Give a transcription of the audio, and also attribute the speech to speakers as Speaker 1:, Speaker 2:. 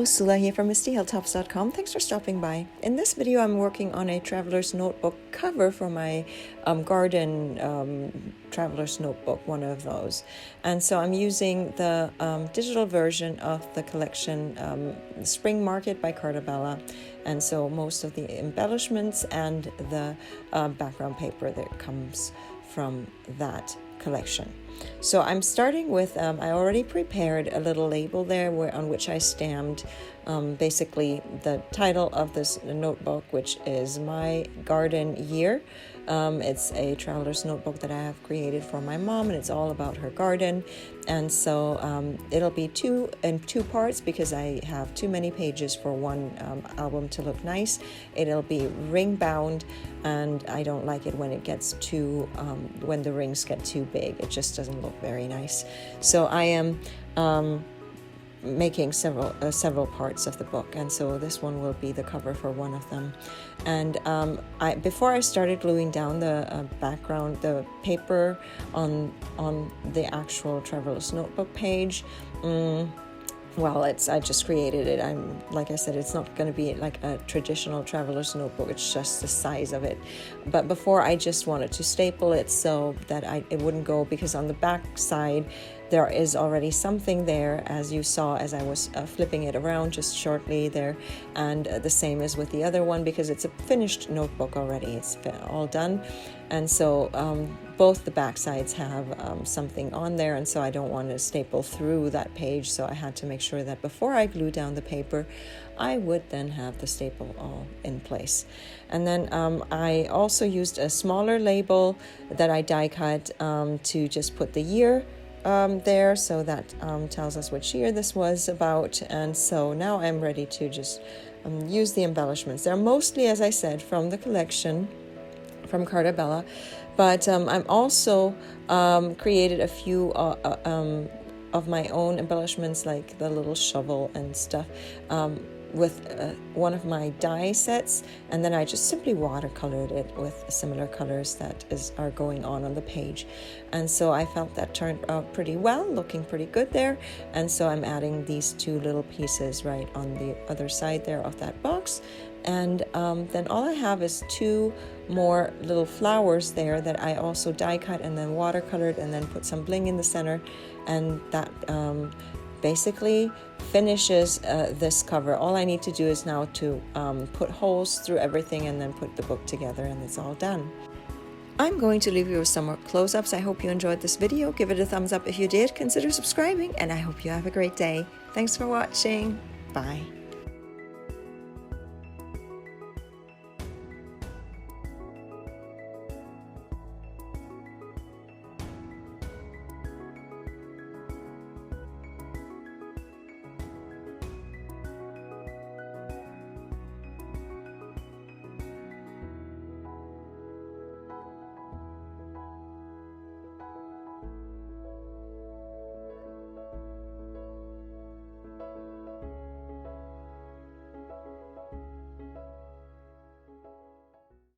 Speaker 1: Sula here from MistyHilltops.com. Thanks for stopping by. In this video, I'm working on a traveler's notebook cover for my garden traveler's notebook, one of those. And so I'm using the digital version of the collection Spring Market by Carta. And so most of the embellishments and the background paper that comes from that collection. So I'm starting with, I already prepared a little label there on which I stamped basically the title of this notebook, which is My Garden Year. It's a traveler's notebook that I have created for my mom, and it's all about her garden. And so it'll be in two parts because I have too many pages for one album to look nice. It'll be ring bound, and I don't like it when it gets too, when the rings get too big. It just doesn't look very nice. So I am making several parts of the book, and so this one will be the cover for one of them. And before I started gluing down the background, the paper on the actual traveler's notebook page, well, I just created it. Like I said, it's not going to be like a traditional traveler's notebook. It's just the size of it. But before, I just wanted to staple it so that it wouldn't go, because on the back side there is already something there, as you saw as I was flipping it around just shortly there. And the same as with the other one, because it's a finished notebook already. It's all done. And so both the back sides have something on there, and so I don't want to staple through that page. So I had to make sure that before I glue down the paper, I would then have the staple all in place. And then I also used a smaller label that I die cut to just put the year there, so that tells us which year this was about. And so now I'm ready to just use the embellishments. They're mostly, as I said, from the collection from Carta, but I'm also created a few of my own embellishments, like the little shovel and stuff, with one of my die sets, and then I just simply watercolored it with similar colors that are going on the page. And so I felt that turned out pretty well, looking pretty good there. And so I'm adding these two little pieces right on the other side there of that box. And then all I have is two more little flowers there that I also die cut and then watercolored, and then put some bling in the center, and that basically finishes this cover. All I need to do is now to put holes through everything and then put the book together, and it's all done. I'm going to leave you with some more close-ups. I hope you enjoyed this video. Give it a thumbs up if you did. Consider subscribing, and I hope you have a great day. Thanks for watching. Bye.